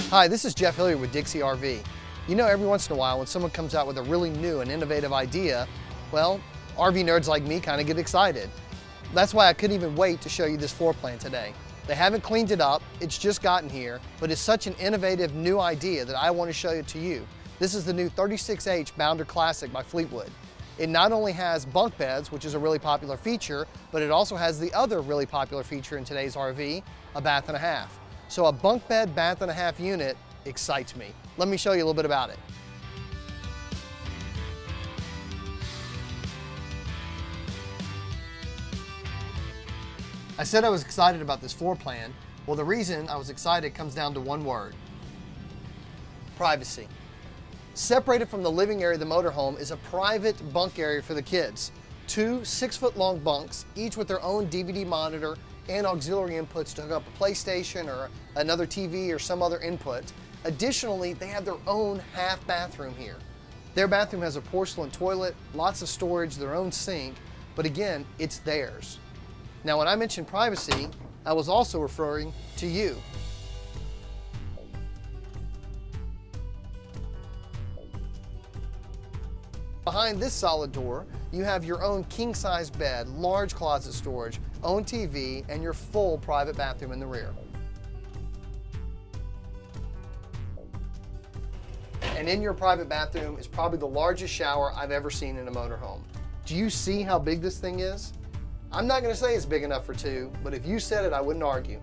Hi, this is Jeff Hilliard with Dixie RV. You know, every once in a while when someone comes out with a really new and innovative idea, well, RV nerds like me kind of get excited. That's why I couldn't even wait to show you this floor plan today. They haven't cleaned it up, it's just gotten here, but it's such an innovative new idea that I want to show it to you. This is the new 36H Bounder Classic by Fleetwood. It not only has bunk beds, which is a really popular feature, but it also has the other really popular feature in today's RV, a bath and a half. So a bunk bed, bath and a half unit excites me. Let me show you a little bit about it. I said I was excited about this floor plan. Well, the reason I was excited comes down to one word: privacy. Separated from the living area of the motorhome is a private bunk area for the kids. Two 6-foot-long bunks, each with their own DVD monitor and auxiliary inputs to hook up a PlayStation or another TV or some other input. Additionally, they have their own half bathroom here. Their bathroom has a porcelain toilet, lots of storage, their own sink, but again, it's theirs. Now, when I mentioned privacy, I was also referring to you. Behind this solid door, you have your own king-size bed, large closet storage, own TV, and your full private bathroom in the rear. And in your private bathroom is probably the largest shower I've ever seen in a motorhome. Do you see how big this thing is? I'm not going to say it's big enough for two, but if you said it, I wouldn't argue.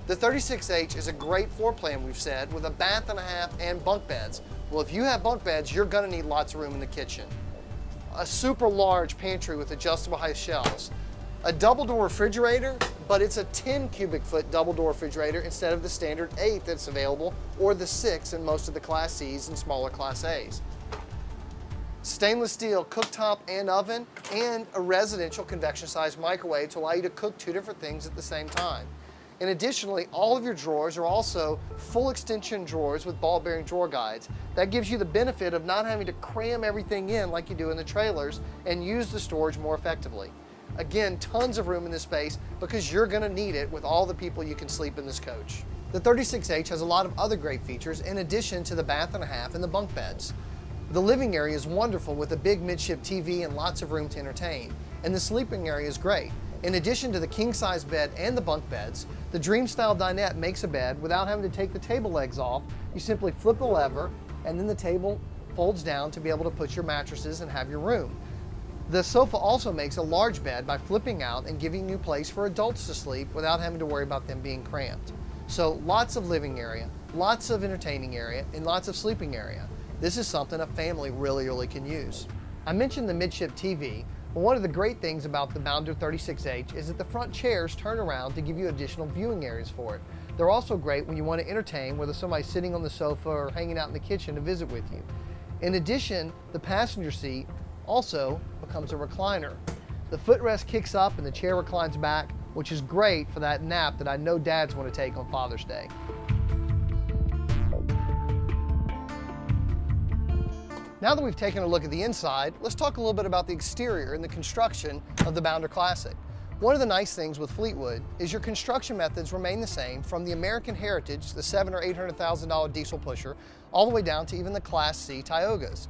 The 36H is a great floor plan, we've said, with a bath and a half and bunk beds. Well, if you have bunk beds, you're going to need lots of room in the kitchen. A super large pantry with adjustable height shelves. A double door refrigerator, but it's a 10 cubic foot double door refrigerator instead of the standard 8 that's available, or the 6 in most of the Class C's and smaller Class A's. Stainless steel cooktop and oven, and a residential convection sized microwave to allow you to cook two different things at the same time. And additionally, all of your drawers are also full extension drawers with ball bearing drawer guides. That gives you the benefit of not having to cram everything in like you do in the trailers and use the storage more effectively. Again, tons of room in this space because you're going to need it with all the people you can sleep in this coach. The 36H has a lot of other great features in addition to the bath and a half and the bunk beds. The living area is wonderful with a big midship TV and lots of room to entertain. And the sleeping area is great. In addition to the king-size bed and the bunk beds, the Dream-style dinette makes a bed without having to take the table legs off. You simply flip the lever and then the table folds down to be able to put your mattresses and have your room. The sofa also makes a large bed by flipping out and giving you place for adults to sleep without having to worry about them being cramped. So lots of living area, lots of entertaining area, and lots of sleeping area. This is something a family really can use. I mentioned the midship TV. Well, one of the great things about the Bounder 36H is that the front chairs turn around to give you additional viewing areas for it. They're also great when you want to entertain, whether somebody's sitting on the sofa or hanging out in the kitchen to visit with you. In addition, the passenger seat also becomes a recliner. The footrest kicks up and the chair reclines back, which is great for that nap that I know dads want to take on Father's Day. Now that we've taken a look at the inside, let's talk a little bit about the exterior and the construction of the Bounder Classic. One of the nice things with Fleetwood is your construction methods remain the same from the American Heritage, the $700,000 or $800,000 diesel pusher, all the way down to even the Class C Tiogas.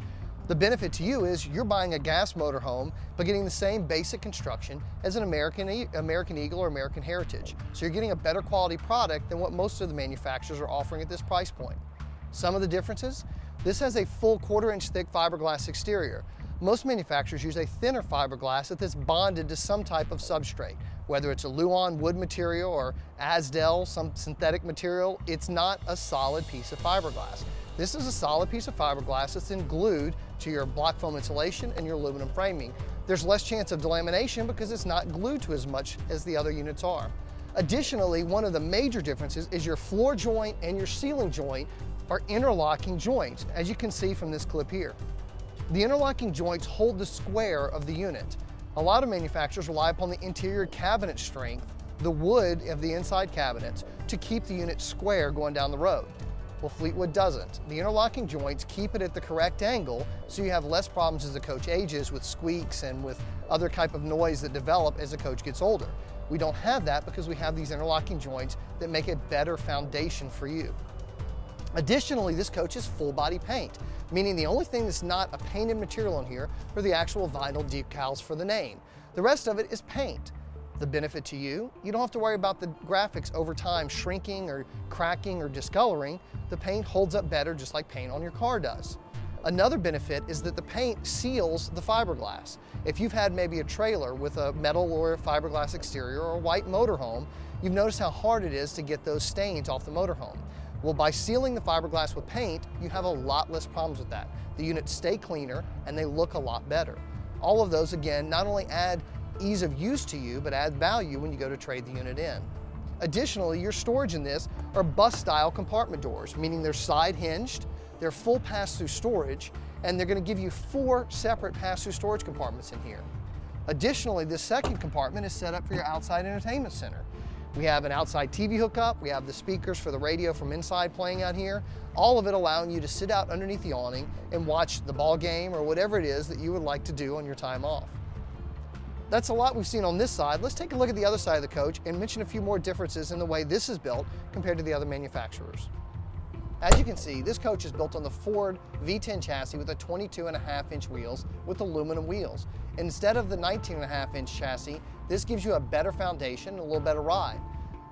The benefit to you is you're buying a gas motorhome, but getting the same basic construction as an American Eagle or American Heritage. So you're getting a better quality product than what most of the manufacturers are offering at this price point. Some of the differences: this has a full 1/4-inch thick fiberglass exterior. Most manufacturers use a thinner fiberglass that's bonded to some type of substrate. Whether it's a Luan wood material or Asdel, some synthetic material, it's not a solid piece of fiberglass. This is a solid piece of fiberglass that's then glued to your block foam insulation and your aluminum framing. There's less chance of delamination because it's not glued to as much as the other units are. Additionally, one of the major differences is your floor joint and your ceiling joint are interlocking joints, as you can see from this clip here. The interlocking joints hold the square of the unit. A lot of manufacturers rely upon the interior cabinet strength, the wood of the inside cabinets, to keep the unit square going down the road. Well, Fleetwood doesn't. The interlocking joints keep it at the correct angle, so you have less problems as the coach ages with squeaks and with other type of noise that develop as the coach gets older. We don't have that because we have these interlocking joints that make a better foundation for you. Additionally, this coach is full body paint, meaning the only thing that's not a painted material in here are the actual vinyl decals for the name. The rest of it is paint. The benefit to you, you don't have to worry about the graphics over time shrinking or cracking or discoloring. The paint holds up better just like paint on your car does. Another benefit is that the paint seals the fiberglass. If you've had maybe a trailer with a metal or a fiberglass exterior or a white motorhome, you've noticed how hard it is to get those stains off the motorhome. Well, by sealing the fiberglass with paint, you have a lot less problems with that. The units stay cleaner and they look a lot better. All of those, again, not only add ease of use to you, but add value when you go to trade the unit in. Additionally, your storage in this are bus-style compartment doors, meaning they're side hinged, they're full pass-through storage, and they're going to give you 4 separate pass-through storage compartments in here. Additionally, this second compartment is set up for your outside entertainment center. We have an outside TV hookup, we have the speakers for the radio from inside playing out here, all of it allowing you to sit out underneath the awning and watch the ball game or whatever it is that you would like to do on your time off. That's a lot we've seen on this side. Let's take a look at the other side of the coach and mention a few more differences in the way this is built compared to the other manufacturers. As you can see, this coach is built on the Ford V10 chassis with a 22.5-inch wheels with aluminum wheels. Instead of the 19.5-inch chassis, this gives you a better foundation and a little better ride.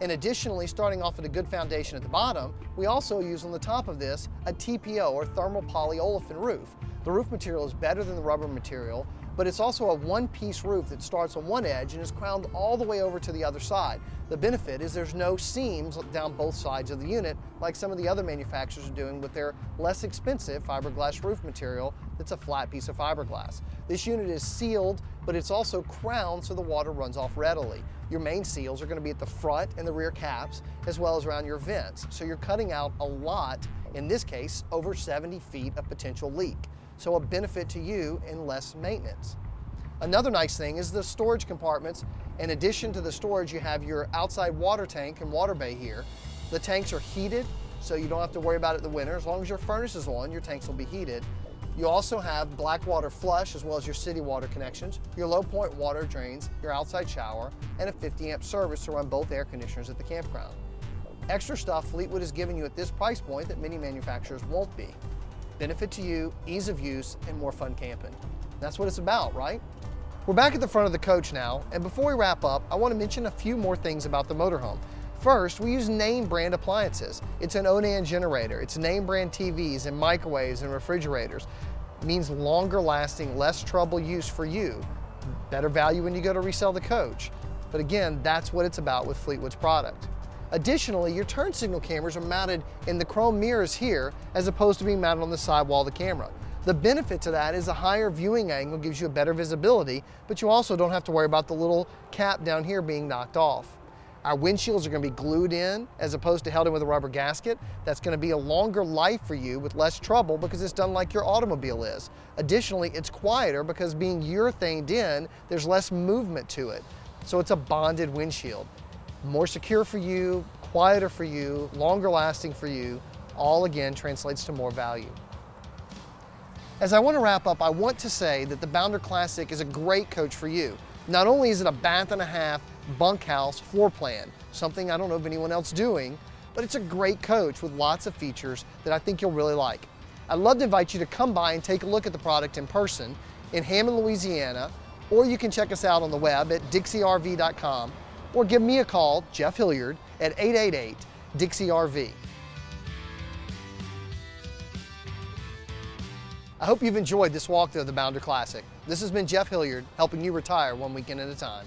And additionally, starting off with a good foundation at the bottom, we also use on the top of this a TPO or thermal polyolefin roof. The roof material is better than the rubber material, but it's also a one-piece roof that starts on one edge and is crowned all the way over to the other side. The benefit is there's no seams down both sides of the unit like some of the other manufacturers are doing with their less expensive fiberglass roof material that's a flat piece of fiberglass. This unit is sealed, but it's also crowned so the water runs off readily. Your main seals are going to be at the front and the rear caps, as well as around your vents. So you're cutting out a lot, in this case, over 70 feet of potential leak. So a benefit to you and less maintenance. Another nice thing is the storage compartments. In addition to the storage, you have your outside water tank and water bay here. The tanks are heated, so you don't have to worry about it in the winter. As long as your furnace is on, your tanks will be heated. You also have black water flush as well as your city water connections, your low point water drains, your outside shower, and a 50-amp service to run both air conditioners at the campground. Extra stuff Fleetwood is giving you at this price point that many manufacturers won't be. Benefit to you, ease of use, and more fun camping. That's what it's about, right? We're back at the front of the coach now, and before we wrap up, I want to mention a few more things about the motorhome. First, we use name brand appliances. It's an Onan generator, it's name brand TVs and microwaves and refrigerators. It means longer lasting, less trouble use for you. Better value when you go to resell the coach. But again, that's what it's about with Fleetwood's product. Additionally, your turn signal cameras are mounted in the chrome mirrors here as opposed to being mounted on the sidewall of the camera. The benefit to that is a higher viewing angle gives you a better visibility, but you also don't have to worry about the little cap down here being knocked off. Our windshields are going to be glued in as opposed to held in with a rubber gasket. That's going to be a longer life for you with less trouble because it's done like your automobile is. Additionally, it's quieter because being urethaned in, there's less movement to it. So it's a bonded windshield. More secure for you, quieter for you, longer lasting for you, all again translates to more value. As I want to wrap up, I want to say that the Bounder Classic is a great coach for you. Not only is it a bath and a half bunkhouse floor plan, something I don't know of anyone else doing, but it's a great coach with lots of features that I think you'll really like. I'd love to invite you to come by and take a look at the product in person in Hammond, Louisiana, or you can check us out on the web at dixierv.com. or give me a call, Jeff Hilliard, at 888-DIXIE-RV. I hope you've enjoyed this walkthrough of the Bounder Classic. This has been Jeff Hilliard, helping you retire one weekend at a time.